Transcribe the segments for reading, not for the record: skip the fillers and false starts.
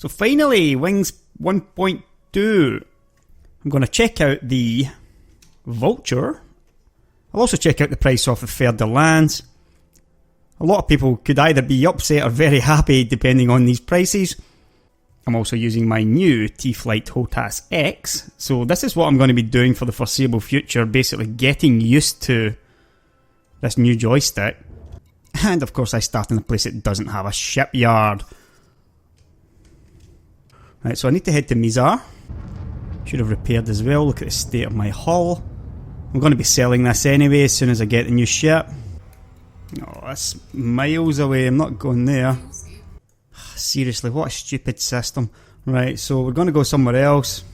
So finally, Wings 1.2. I'm going to check out the Vulture. I'll also check out the price of the Fer de Lance. A lot of people could either be upset or very happy depending on these prices. I'm also using my new T-Flight Hotas X. So this is what I'm going to be doing for the foreseeable future. Basically getting used to this new joystick. And of course I start in a place that doesn't have a shipyard. Right, so I need to head to Mizar. Should have repaired as well. Look at the state of my hull. I'm going to be selling this anyway as soon as I get the new ship. Oh, that's miles away. I'm not going there. Seriously, what a stupid system. Right, so we're going to go somewhere else.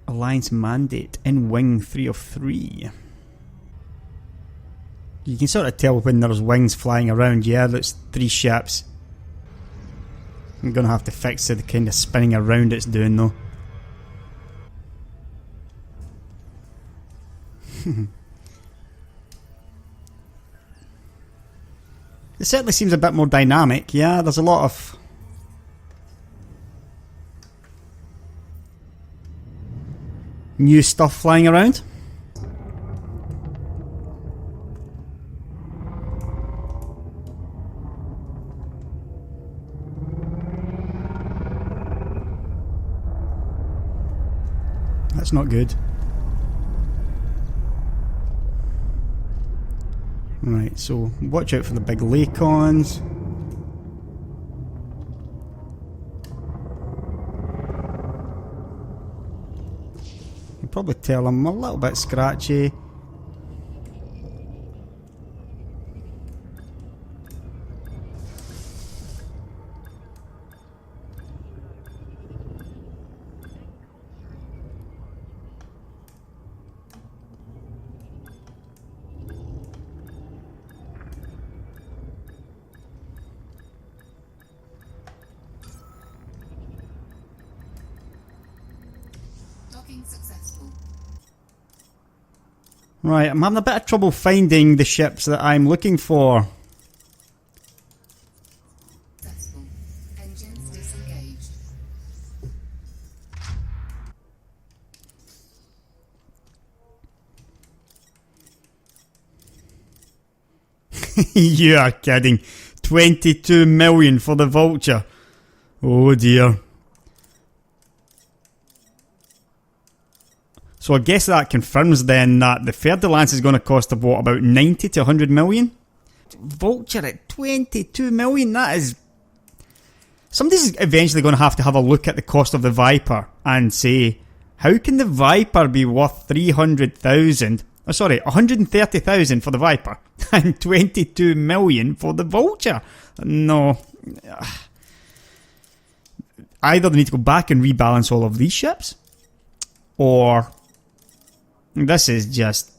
Alliance mandate in wing 3 of 3. You can sort of tell when there's wings flying around. Yeah, that's 3 ships. I'm going to have to fix the kind of spinning around it's doing though. It certainly seems a bit more dynamic. Yeah, there's a lot of new stuff flying around. That's not good. Right, so watch out for the big Lacons. You can probably tell I'm a little bit scratchy. Successful. Right, I'm having a bit of trouble finding the ships that I'm looking for. Successful. Engines disengaged. You are kidding. 22 million for the Vulture. Oh dear. So I guess that confirms then that the Fer de Lance is going to cost what, about 90 to 100 million? Vulture at 22 million, that is... Somebody's eventually going to have a look at the cost of the Viper and say, how can the Viper be worth 300,000? Oh, sorry, 130,000 for the Viper and 22 million for the Vulture? No. Either they need to go back and rebalance all of these ships, or... This is just...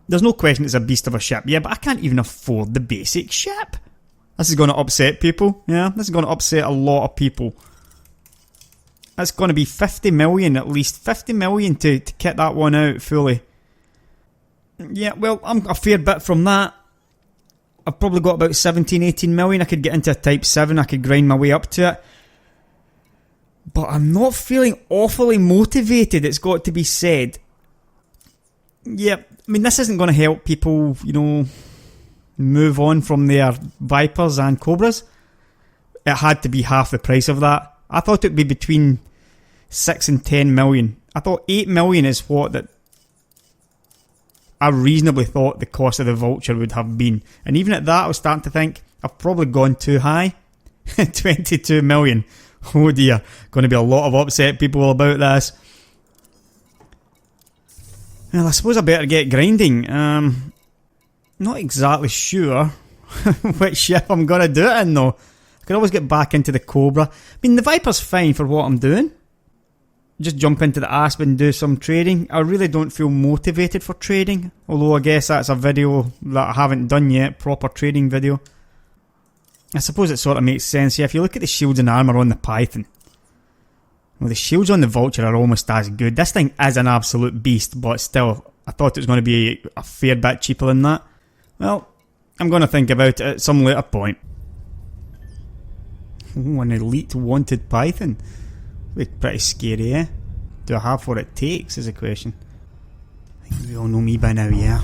There's no question it's a beast of a ship. Yeah, but I can't even afford the basic ship. This is going to upset people. Yeah, this is going to upset a lot of people. That's going to be 50 million at least. 50 million to kit that one out fully. Yeah, well, I'm a fair bit from that. I've probably got about 17, 18 million. I could get into a Type 7. I could grind my way up to it. But I'm not feeling awfully motivated, it's got to be said. Yeah, I mean, this isn't going to help people, you know, move on from their Vipers and Cobras. It had to be half the price of that. I thought it would be between 6 and 10 million. I thought 8 million is what that I reasonably thought the cost of the Vulture would have been. And even at that, I was starting to think, I've probably gone too high. 22 million. Oh dear, going to be a lot of upset people about this. Well, I suppose I better get grinding. Not exactly sure which ship I'm going to do it in though. I could always get back into the Cobra. I mean, the Viper's fine for what I'm doing. Just jump into the Aspen and do some trading. I really don't feel motivated for trading. Although I guess that's a video that I haven't done yet, proper trading video. I suppose it sort of makes sense. Yeah, if you look at the shields and armour on the Python. Well, the shields on the Vulture are almost as good. This thing is an absolute beast, but still, I thought it was going to be a fair bit cheaper than that. Well, I'm going to think about it at some later point. Oh, an elite wanted python. Be pretty scary, eh? Do I have what it takes is a question. I think we all know me by now, yeah.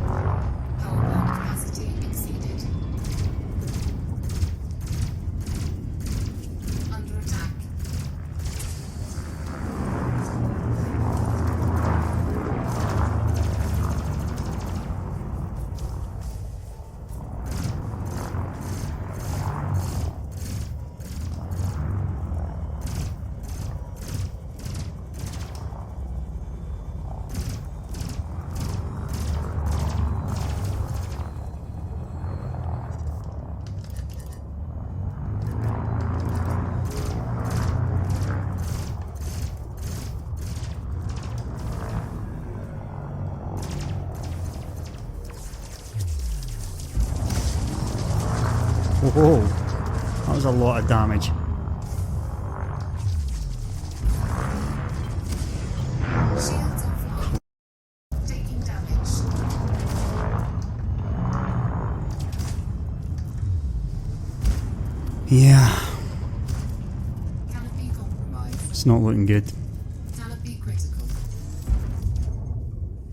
Power plant capacity exceeded. Under attack. Whoa, that was a lot of damage. Shields offline. Taking damage. Yeah, Canopy compromised. it's not looking good. Canopy critical.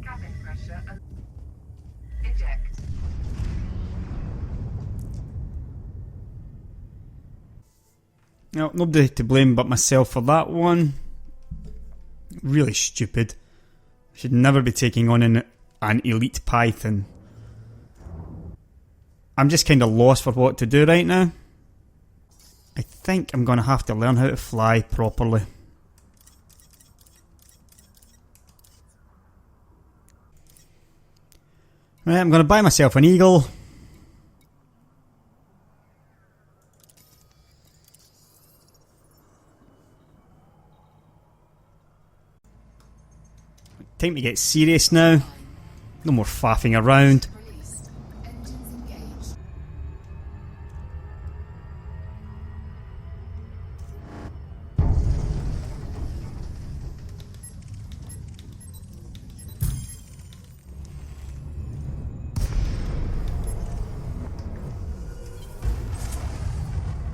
Cabin pressure. Eject. No, nobody to blame but myself for that one. Really stupid. Should never be taking on an elite python. I'm just kind of lost for what to do right now. I think I'm going to have to learn how to fly properly. Right, I'm going to buy myself an eagle. Time to get serious now. No more faffing around. Released. Engines engaged.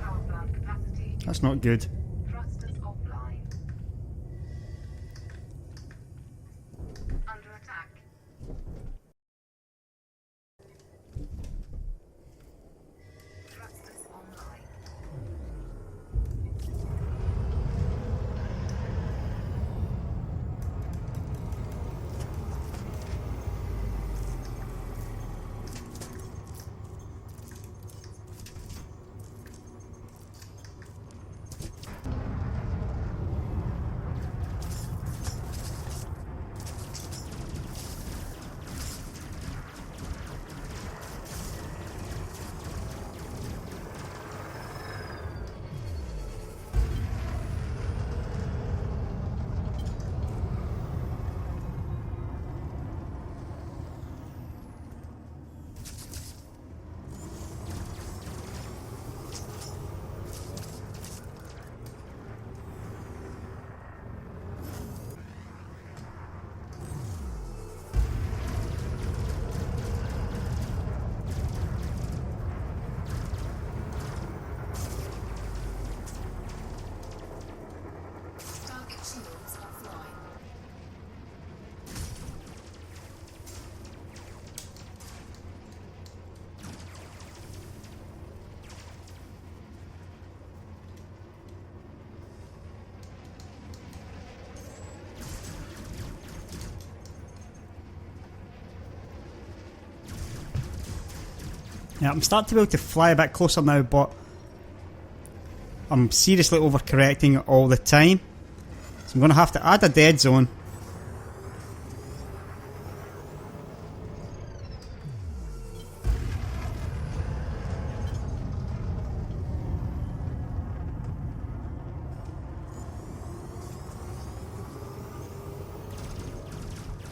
Power plant capacity. That's not good. Thrusters offline. Under attack. Thrusters online. Target shields offline. Yeah, I'm starting to be able to fly a bit closer now, but I'm seriously overcorrecting all the time. So I'm going to have to add a dead zone.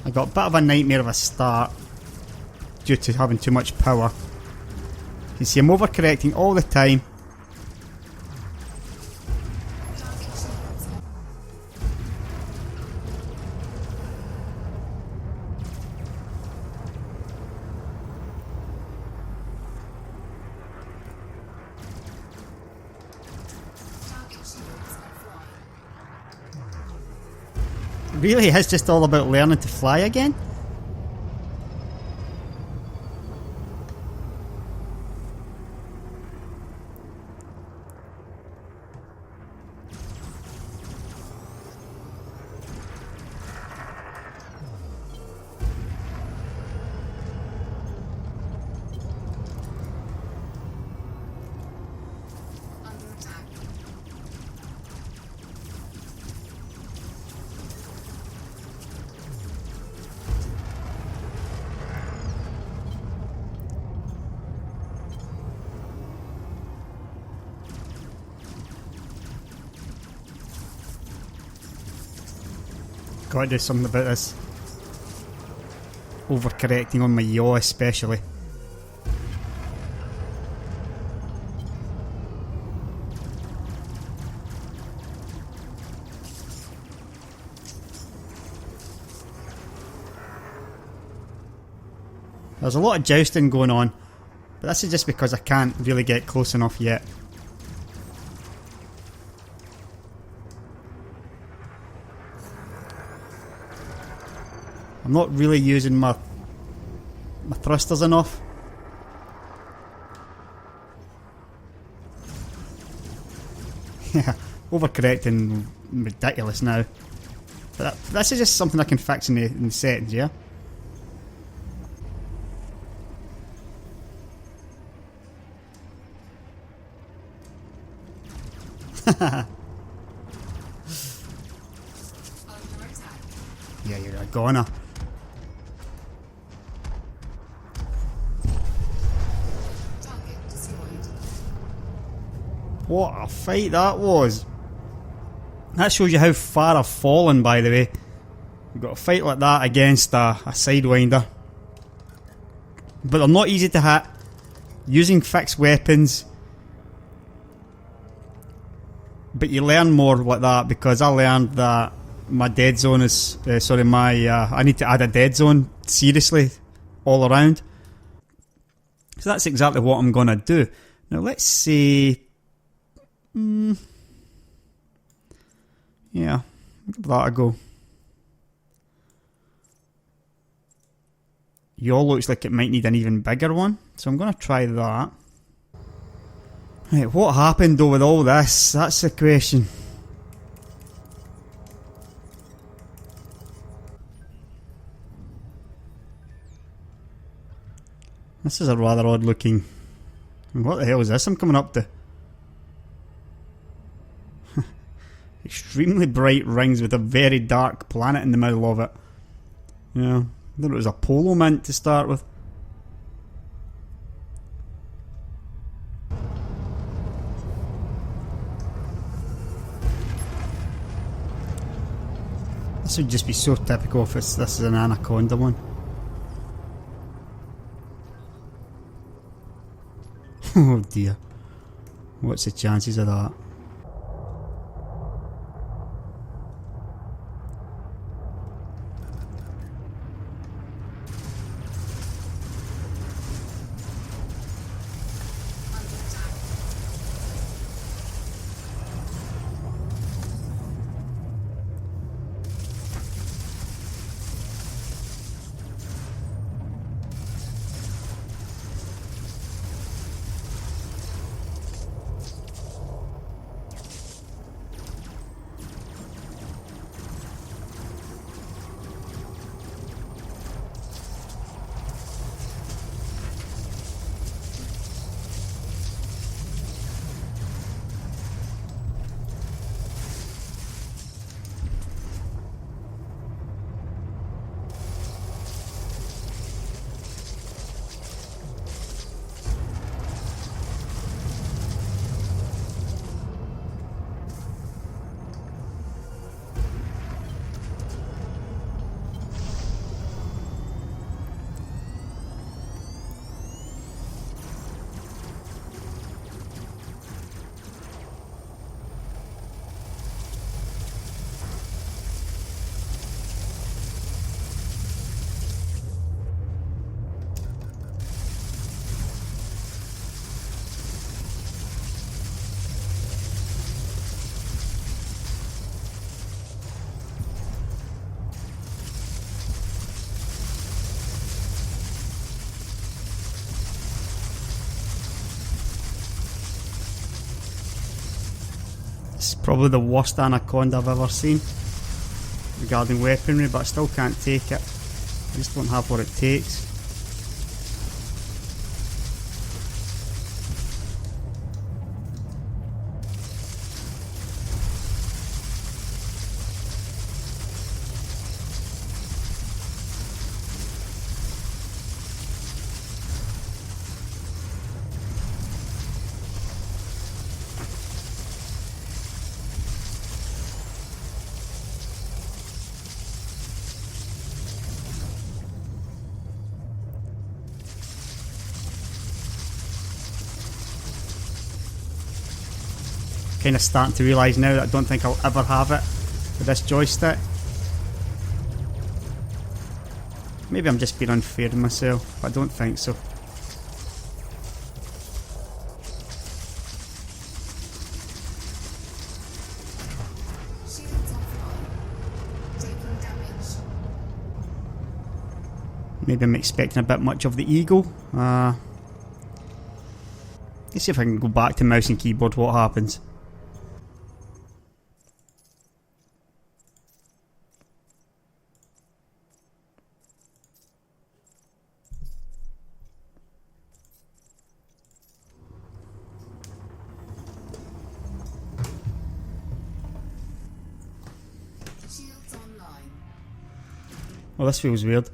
I got a bit of a nightmare of a start due to having too much power. You see, I'm overcorrecting all the time. Target shields. Target shields offline. Really, it's just all about learning to fly again? Under attack. Gotta do something about this. Overcorrecting on my yaw especially. There's a lot of jousting going on, but this is just because I can't really get close enough yet. I'm not really using my thrusters enough. Yeah, overcorrecting ridiculous now. But this is just something I can fix in the settings, yeah? Under attack. Yeah, you're a goner. Target destroyed. What a fight that was. That shows you how far I've fallen, by the way. You've got a fight like that against a Sidewinder. But they're not easy to hit. Using fixed weapons. But you learn more like that, because I learned that my dead zone is... I need to add a dead zone, seriously, all around. So that's exactly what I'm going to do. Now let's see... Yeah, give that a go. Yaw looks like it might need an even bigger one, so I'm going to try that. Right, what happened though with all this? That's the question. This is a rather odd looking... What the hell is this I'm coming up to? Extremely bright rings with a very dark planet in the middle of it. Yeah, I thought it was a polo mint to start with. This would just be so typical if this is an Anaconda one. Oh dear. What's the chances of that? It's probably the worst Anaconda I've ever seen regarding weaponry, but I still can't take it. I just don't have what it takes. Kind of starting to realise now that I don't think I'll ever have it with this joystick. Maybe I'm just being unfair to myself, but I don't think so. Shields offline. Taking damage. Maybe I'm expecting a bit much of the eagle. Let's see if I can go back to mouse and keyboard, what happens. Shields online. Well, this feels weird.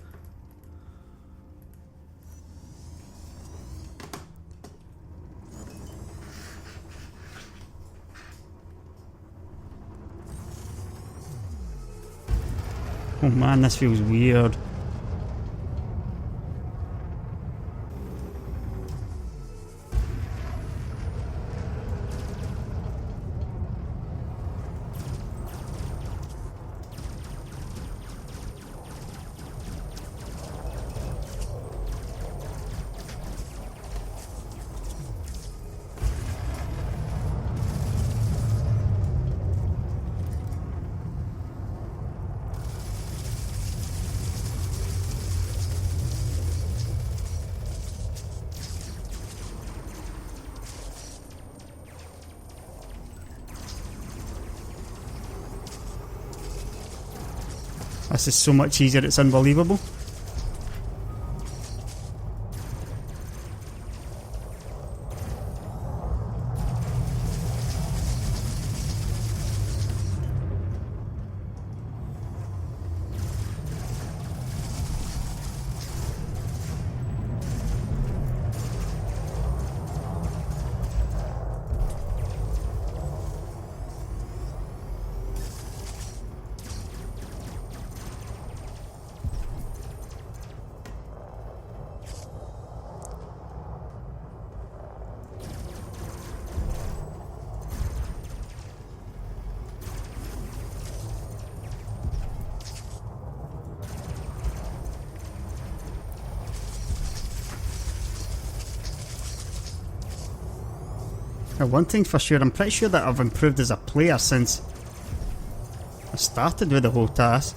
Oh man, this feels weird. This is so much easier, it's unbelievable. Now, one thing for sure, I'm pretty sure that I've improved as a player since I started with the whole task.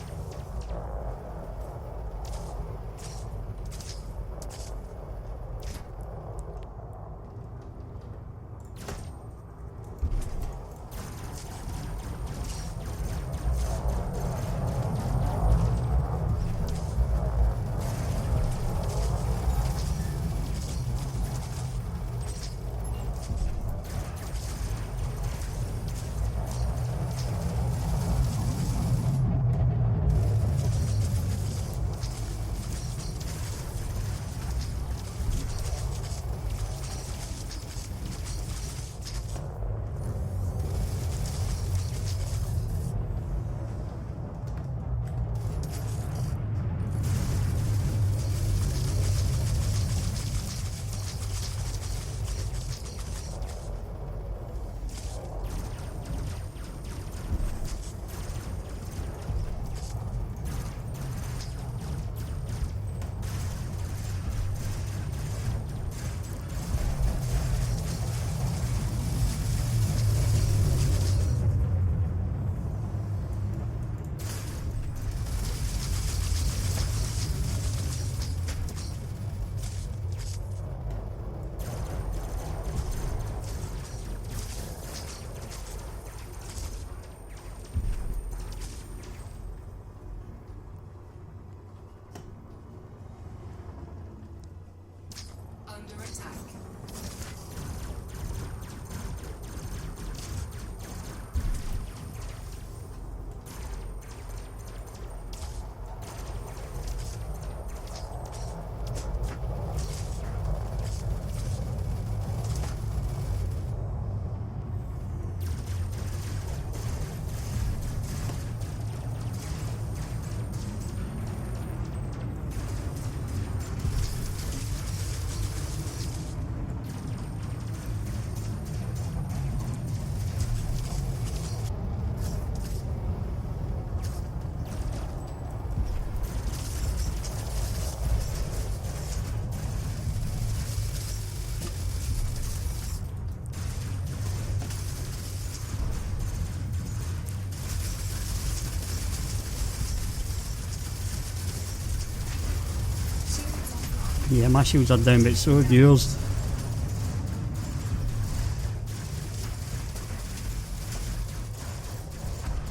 Yeah, my shields are down, but so are yours.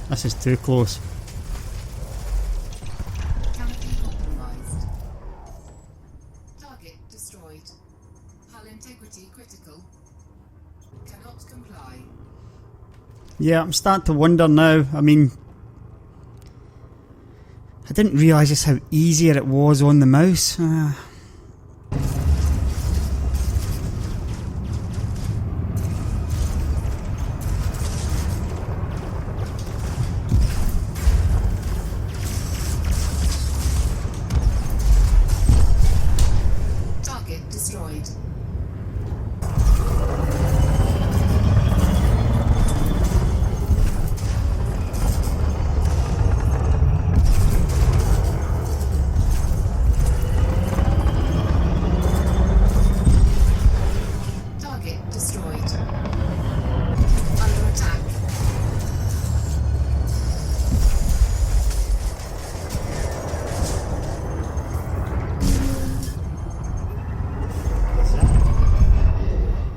This is too close. Canopy compromised. Target destroyed. Hull integrity critical. Cannot comply. Yeah, I'm starting to wonder now. I mean, I didn't realise just how easier it was on the mouse. Target destroyed. Target destroyed. Under attack.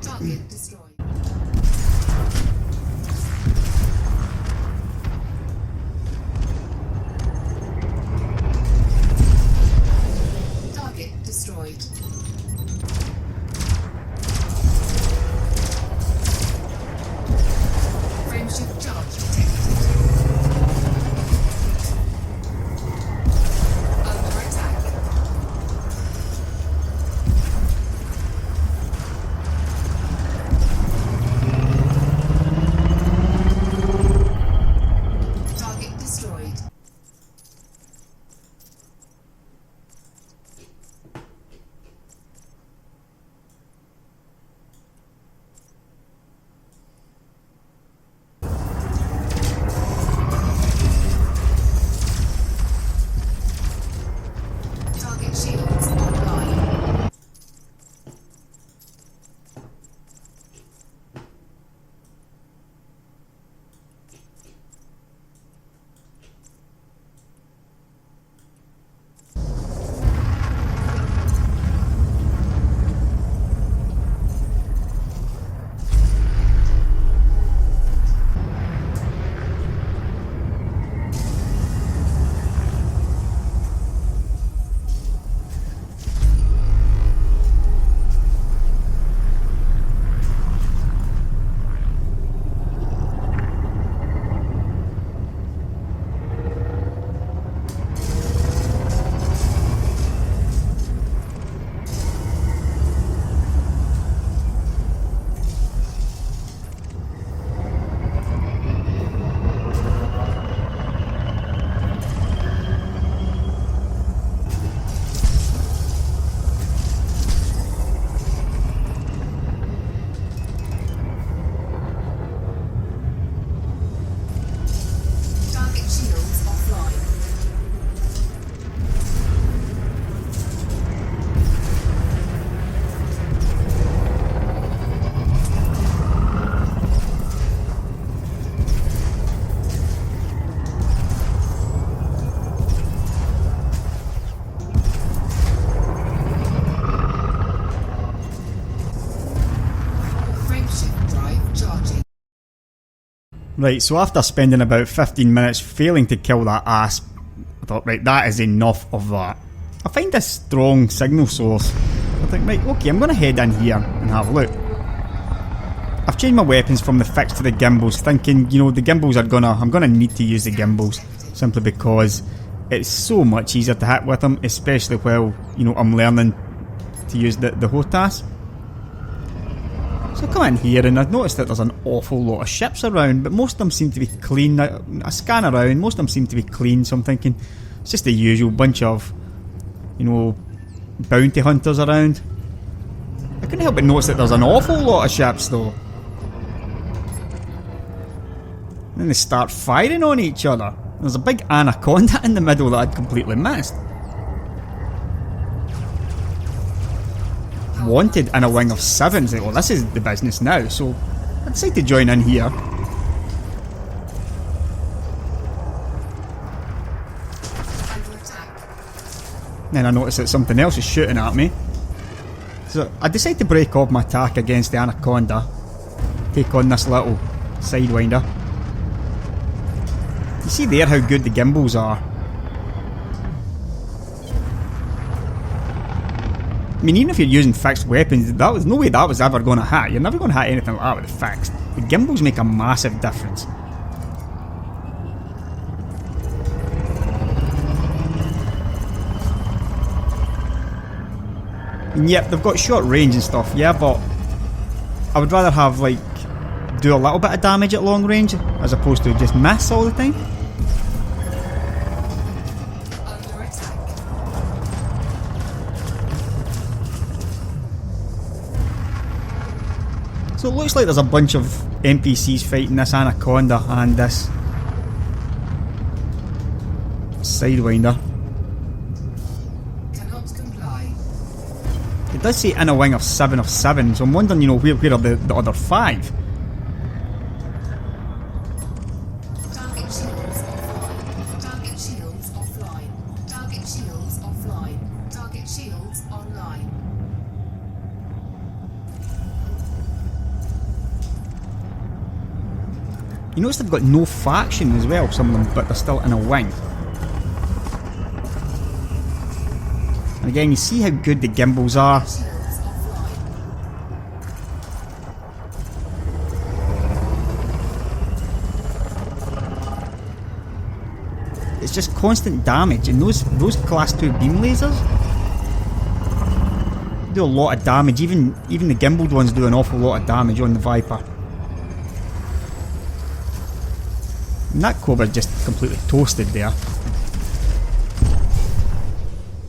Target destroyed. Target destroyed. Frameshift charge detected. Under attack. Target destroyed. Target shields online. Target shields offline. Frameshift drive charging. Right, so after spending about 15 minutes failing to kill that ass, I thought, right, that is enough of that. I find a strong signal source. I think, right, okay, I'm going to head in here and have a look. I've changed my weapons from the fixed to the gimbals, thinking, you know, the gimbals are I'm gonna need to use the gimbals, simply because it's so much easier to hit with them, especially while, you know, I'm learning to use the Hotas. So I come in here and I've noticed that there's an awful lot of ships around, but most of them seem to be clean. I scan around, most of them seem to be clean, so I'm thinking it's just the usual bunch of, you know, bounty hunters around. I couldn't help but notice that there's an awful lot of ships though. And then they start firing on each other. There's a big Anaconda in the middle that I'd completely missed. Wanted in a wing of 7. Like, well, this is the business now, so I decided to join in here. Then I noticed that something else is shooting at me. So I decided to break off my attack against the Anaconda. Take on this little Sidewinder. You see there how good the gimbals are. I mean, even if you're using fixed weapons, that was no way that was ever going to hit. You're never going to hit anything like that with the fixed. The gimbals make a massive difference. And yep, they've got short range and stuff, yeah, but I would rather have, like, do a little bit of damage at long range as opposed to just miss all the time. Under attack. So it looks like there's a bunch of NPCs fighting this Anaconda and this Sidewinder. Cannot comply. It does say in a wing of 7 of 7, so I'm wondering, you know, where are the other 5? Target shields offline. Target shields offline. Target shields offline. Target shields online. You notice they've got no faction as well, some of them, but they're still in a wing. And again, you see how good the gimbals are. Shields offline. It's just constant damage, and those class 2 beam lasers do a lot of damage. Even the gimbaled ones do an awful lot of damage on the Viper. And that Cobra's just completely toasted there.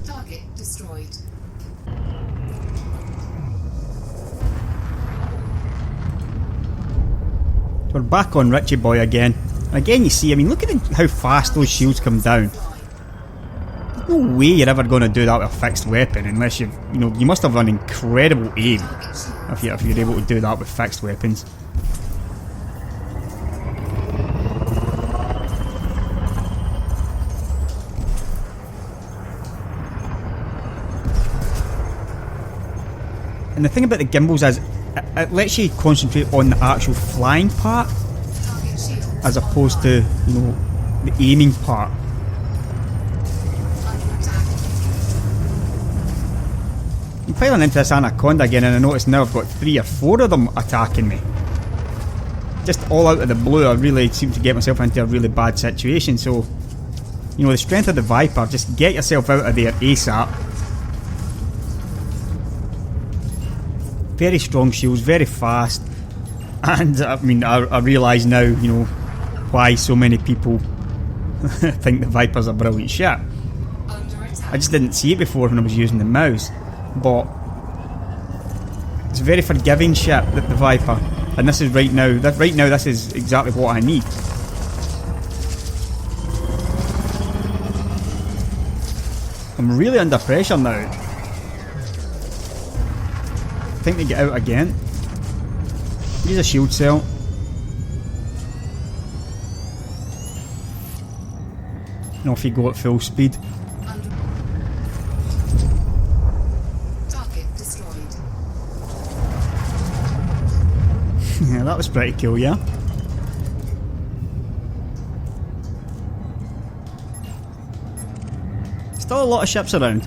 Target destroyed. So we're back on Richie Boy again. And again, you see, I mean, look at how fast those shields come down. There's no way you're ever going to do that with a fixed weapon unless you must have an incredible aim if you're able to do that with fixed weapons. And the thing about the gimbals is, it lets you concentrate on the actual flying part Target shields as opposed to, you know, the aiming part. under attack. I'm piling into this Anaconda again, and I notice now I've got 3 or 4 of them attacking me. Just all out of the blue, I really seem to get myself into a really bad situation. So, you know, the strength of the Viper, just get yourself out of there ASAP. Very strong shields, very fast, and I mean, I realise now, you know, why so many people think the Viper's a brilliant ship. Under attack. I just didn't see it before when I was using the mouse, but it's a very forgiving ship, the Viper, and this is right now. This is exactly what I need. I'm really under pressure now. I think they get out again. Use a shield cell. And off you go at full speed. Target destroyed. Yeah, that was pretty cool, yeah? Still a lot of ships around.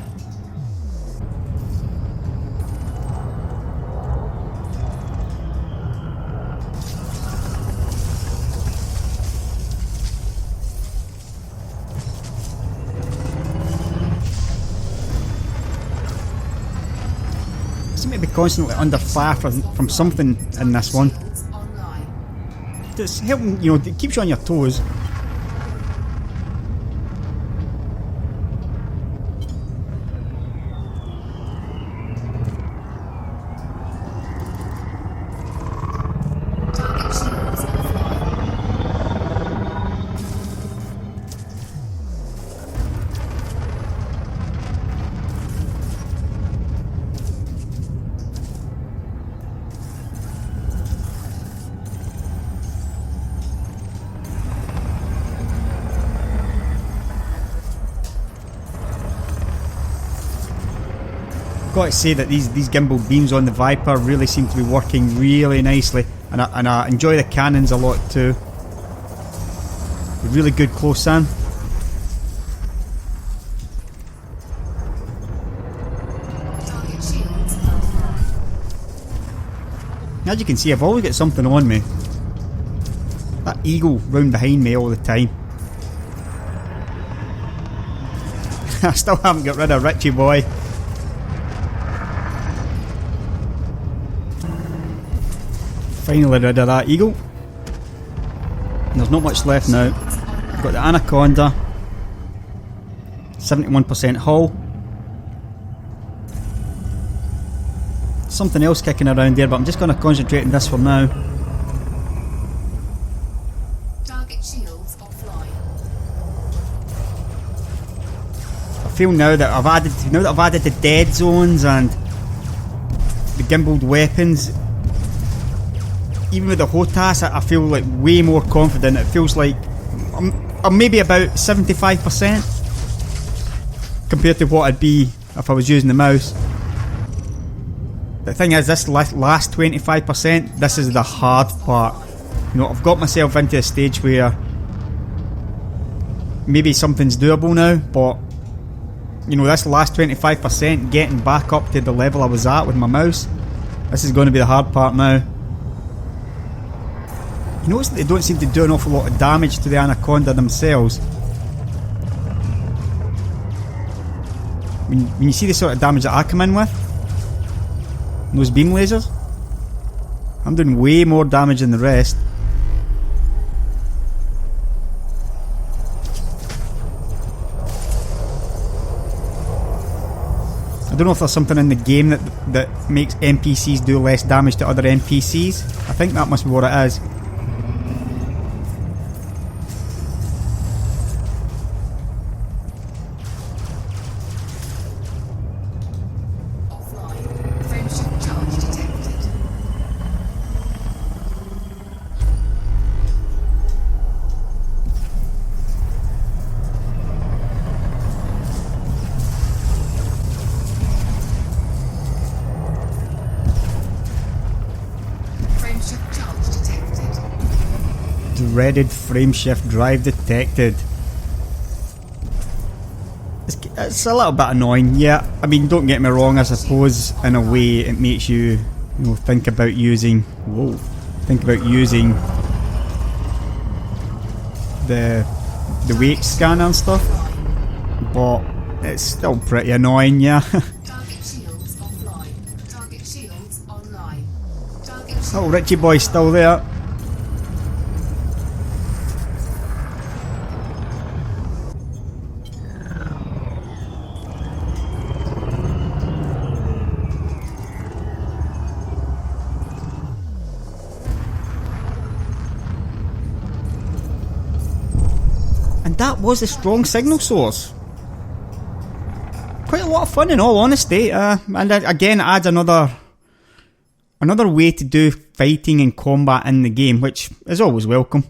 Seem to be constantly under fire from something in this one. Shields online. It's helping, you know, it keeps you on your toes. Target shields offline. got to say that these gimbal beams on the Viper really seem to be working really nicely, and I enjoy the cannons a lot too. Really good close in. Target shields offline. As you can see, I've always got something on me. That eagle round behind me all the time. I still haven't got rid of Richie boy. Finally rid of that eagle. And there's not much left now. Got the Anaconda. 71% hull. Something else kicking around there, but I'm just going to concentrate on this for now. Target shields offline. I feel now that I've added the dead zones and the gimbaled weapons, even with the Hotas, I feel like way more confident. It feels like I'm maybe about 75% compared to what I'd be if I was using the mouse. The thing is, this last 25%, this is the hard part. You know, I've got myself into a stage where maybe something's doable now, but you know, this last 25%, getting back up to the level I was at with my mouse, this is going to be the hard part now. You notice that they don't seem to do an awful lot of damage to the Anaconda themselves. When you see the sort of damage that I come in with, those beam lasers, I'm doing way more damage than the rest. I don't know if there's something in the game that makes NPCs do less damage to other NPCs. I think that must be what it is. Offline. Friendship charge detected. Friendship charge detected. Dreaded frameshift drive detected. It's a little bit annoying, yeah. I mean, don't get me wrong, I suppose in a way it makes you, think about using the wake scanner and stuff, but it's still pretty annoying, yeah. Target shields offline. Target shields online. Target shields. Oh, Richie boy's still there. And that was a strong signal source. Quite a lot of fun in all honesty, and again it adds another way to do fighting and combat in the game, which is always welcome.